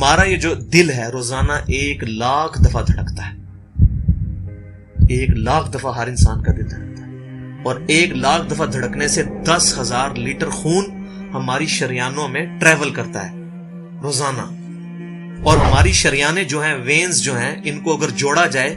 ہمارا یہ جو دل ہے روزانہ 1,00,000 دفعہ دھڑکتا ہے. 1,00,000 دفعہ ہر انسان کا دل دھڑکتا ہے, اور 1,00,000 دفعہ دھڑکنے سے 10,000 لیٹر خون ہماری شریانوں میں ٹریول کرتا ہے روزانہ. اور ہماری شریانیں جو ہیں, وینز جو ہیں, ان کو اگر جوڑا جائے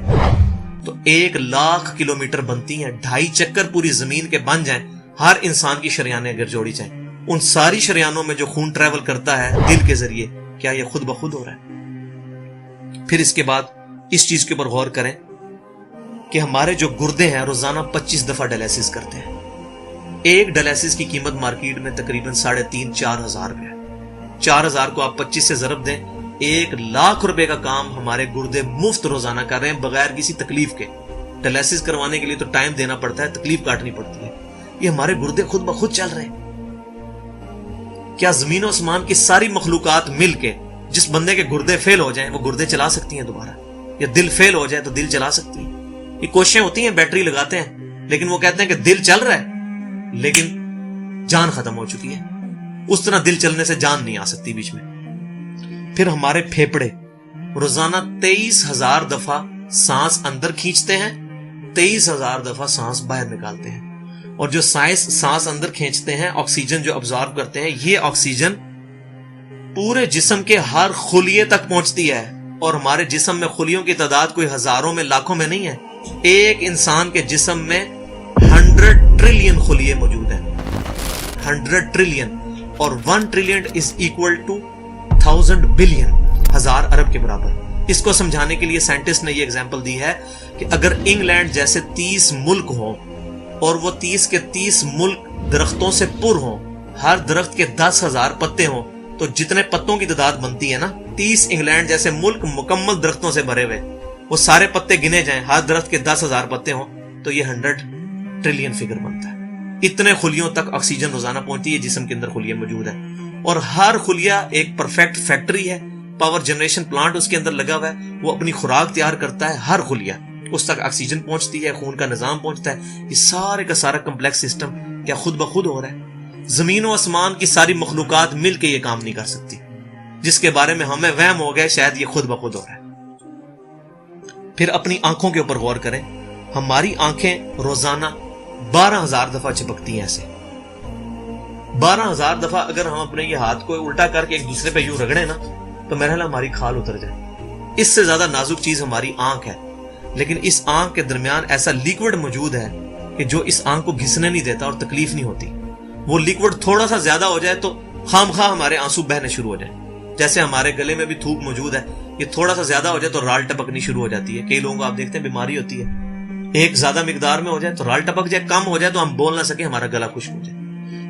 تو 1,00,000 کلومیٹر بنتی ہیں. 2.5 چکر پوری زمین کے بن جائیں ہر انسان کی شریانیں اگر جوڑی جائیں. ان ساری شریانوں میں جو خون ٹریول کرتا ہے دل کے ذریعے, کیا یہ خود بخود ہو رہا ہے؟ پھر اس کے بعد اس چیز کے اوپر غور کریں کہ ہمارے جو گردے ہیں روزانہ 25 دفعہ ڈائلیسس کرتے ہیں. ایک ڈائلیسس کی قیمت مارکیٹ میں تقریباً 3,500-4,000 روپے ہے. 4,000 کو آپ 25 سے ضرب دیں, 1,00,000 روپے کا کام ہمارے گردے مفت روزانہ کر رہے ہیں بغیر کسی تکلیف کے. ڈائلیسس کروانے کے لیے تو ٹائم دینا پڑتا ہے, تکلیف کاٹنی پڑتی ہے. یہ ہمارے گردے خود بخود چل رہے ہیں. کیا زمین و آسمان کی ساری مخلوقات مل کے جس بندے کے گردے فیل ہو جائیں وہ گردے چلا سکتی ہیں دوبارہ؟ یا دل فیل ہو جائے تو دل چلا سکتی ہیں؟ یہ کوششیں ہوتی ہیں, بیٹری لگاتے ہیں, لیکن وہ کہتے ہیں کہ دل چل رہا ہے لیکن جان ختم ہو چکی ہے. اس طرح دل چلنے سے جان نہیں آ سکتی بیچ میں. پھر ہمارے پھیپڑے روزانہ 23,000 دفعہ سانس اندر کھینچتے ہیں, 23,000 دفعہ سانس باہر نکالتے ہیں. اور جو سانس اندر کھینچتے ہیں, آکسیجن جو ابزارو کرتے ہیں, یہ آکسیجن پورے جسم کے ہر خلیے تک پہنچتی ہے. اور ہمارے جسم میں خلیوں کی تعداد کوئی ہزاروں میں لاکھوں میں نہیں ہے. ایک انسان کے جسم میں 100 ٹریلین خلیے موجود ہیں. 100 ٹریلین, اور 1 trillion is equal to 1000 billion, 1000 ارب کے برابر. اس کو سمجھانے کے لیے سائنٹسٹ نے یہ ایگزامپل دی ہے کہ اگر انگلینڈ جیسے 30 ملک ہوں اور وہ 30 کے 30 ملک درختوں سے پر ہوں, ہر درخت کے 10,000 پتے ہوں, تو جتنے پتوں کی تعداد بنتی ہے نا, 30 انگلینڈ جیسے ملک مکمل درختوں سے بھرے ہوئے, وہ سارے پتے گنے جائیں, ہر درخت کے 10,000 پتے ہوں, تو یہ 100 ٹریلین فگر بنتا ہے. اتنے خلیوں تک آکسیجن روزانہ پہنچتی ہے, جسم کے اندر خلیے موجود ہیں. اور ہر خلیہ ایک پرفیکٹ فیکٹری ہے, پاور جنریشن پلانٹ اس کے اندر لگا ہوا ہے, وہ اپنی خوراک تیار کرتا ہے. ہر خلیہ اس تک آکسیجن پہنچتی ہے, خون کا نظام پہنچتا ہے. یہ سارے کا سارا کمپلیکس سسٹم کیا خود بخود ہو رہا ہے؟ زمین و آسمان کی ساری مخلوقات مل کے یہ کام نہیں کر سکتی, جس کے بارے میں ہمیں وہم ہو گئے شاید یہ خود بخود ہو رہا ہے. پھر اپنی آنکھوں کے اوپر غور کریں. ہماری آنکھیں روزانہ 12,000 دفعہ چپکتی ہیں. ایسے 12,000 دفعہ اگر ہم اپنے یہ ہاتھ کو الٹا کر کے ایک دوسرے پہ یوں رگڑیں نا, تو میرا خیال ہماری کھال اتر جائے. اس سے زیادہ نازک چیز ہماری آنکھ ہے, لیکن اس آنکھ کے درمیان ایسا لیکوڈ موجود ہے کہ جو اس آنکھ کو گھسنے نہیں دیتا اور تکلیف نہیں ہوتی. وہ لیکوڈ تھوڑا سا زیادہ ہو جائے تو خام خواہ ہمارے آنسو بہنے شروع ہو جائیں. جیسے ہمارے گلے میں بھی تھوک موجود ہے, یہ تھوڑا سا زیادہ ہو جائے تو رال ٹپکنی شروع ہو جاتی ہے. کئی لوگوں کو آپ دیکھتے ہیں بیماری ہوتی ہے, ایک زیادہ مقدار میں ہو جائے تو رال ٹپک جائے, کم ہو جائے تو ہم بول نہ سکیں, ہمارا گلا خشک ہو جائے.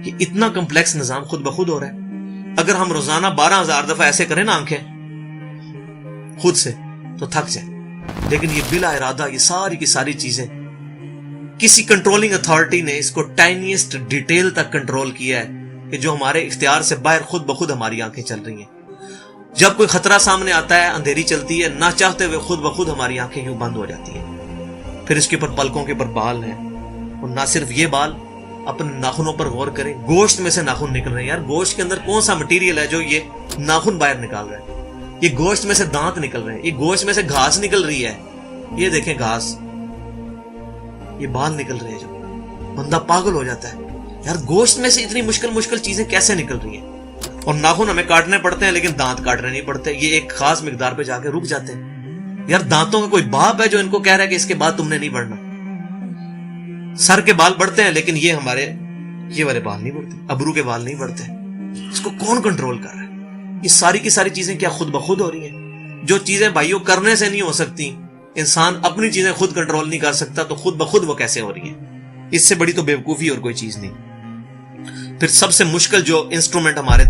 یہ اتنا کمپلیکس نظام خود بخود ہو رہا ہے. اگر ہم روزانہ 12,000 دفعہ ایسے کریں نا آنکھیں خود سے, تو تھک جائے. لیکن یہ بلا ارادہ یہ ساری کی ساری چیزیں کسی کنٹرولنگ اتھارٹی نے اس کو ٹائنیسٹ ڈیٹیل تک کنٹرول کیا ہے کہ جو ہمارے اختیار سے باہر خود بخود ہماری آنکھیں چل رہی ہیں. جب کوئی خطرہ سامنے آتا ہے, اندھیری چلتی ہے, نہ چاہتے ہوئے خود بخود ہماری آنکھیں یوں بند ہو جاتی ہیں. پھر اس کے اوپر پلکوں کے اوپر بال ہیں, اور نہ صرف یہ بال, اپنے ناخنوں پر غور کریں. گوشت میں سے ناخن نکل رہے ہیں. یار گوشت کے اندر کون سا مٹیریل ہے جو یہ ناخن باہر نکال رہا ہے؟ یہ گوشت میں سے دانت نکل رہے ہیں, یہ گوشت میں سے گھاس نکل رہی ہے. یہ دیکھیں گھاس, یہ بال نکل رہے ہیں. جو بندہ پاگل ہو جاتا ہے, یار گوشت میں سے اتنی مشکل چیزیں کیسے نکل رہی ہیں؟ اور ناخن ہمیں کاٹنے پڑتے ہیں لیکن دانت کاٹنے نہیں پڑتے, یہ ایک خاص مقدار پہ جا کے رک جاتے ہیں. یار دانتوں کا کوئی باپ ہے جو ان کو کہہ رہا ہے کہ اس کے بعد تم نے نہیں بڑھنا؟ سر کے بال بڑھتے ہیں لیکن یہ ہمارے یہ والے بال نہیں بڑھتے, ابرو کے بال نہیں بڑھتے. اس کو کون کنٹرول کر رہا ہے؟ یہ ساری کی ساری چیزیں کیا خود بخود ہو رہی ہیں؟ جو چیزیں بھائیوں کرنے سے نہیں ہو سکتی, انسان اپنی چیزیں خود کنٹرول نہیں کر سکتا, تو خود بخود وہ کیسے ہو رہی ہیں؟ اس سے بڑی تو بیوقوفی اور کوئی چیز نہیں. پھر سب سے مشکل جو انسٹرومنٹ ہمارے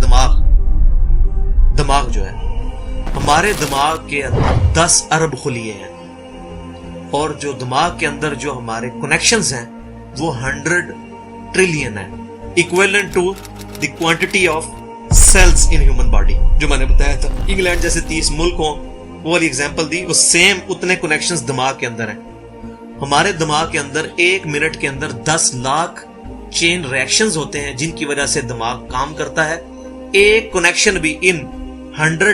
دماغ جو ہے, ہمارے دماغ کے اندر 10 ارب خلیے ہیں, اور جو دماغ کے اندر جو ہمارے کنیکشنز ہیں وہ 100 ٹریلین ہیں, equivalent to the quantity of cells in human body. جو میں نے بتایا تھا انگلینڈ جیسے 30 ملک ہوں, وہ والی ایگزامپل دی, وہ سیم اتنے کنیکشنز دماغ کے اندر ہیں. ہمارے دماغ کے اندر 1 منٹ کے اندر 10 لاکھ چین ریئیکشنز ہوتے ہیں جن کی وجہ سے دماغ کام کرتا ہے. ایک کنیکشن بھی ان 100